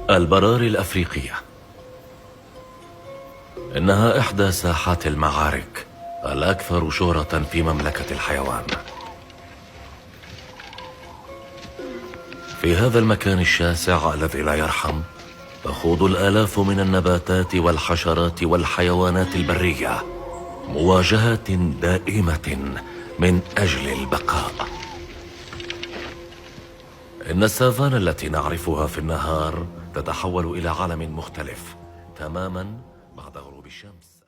البراري الأفريقية إنها إحدى ساحات المعارك الأكثر شهرة في مملكة الحيوان. في هذا المكان الشاسع الذي لا يرحم تخوض الآلاف من النباتات والحشرات والحيوانات البرية مواجهات دائمة من أجل البقاء. إن السافانا التي نعرفها في النهار تتحول إلى عالم مختلف تماما بعد غروب الشمس.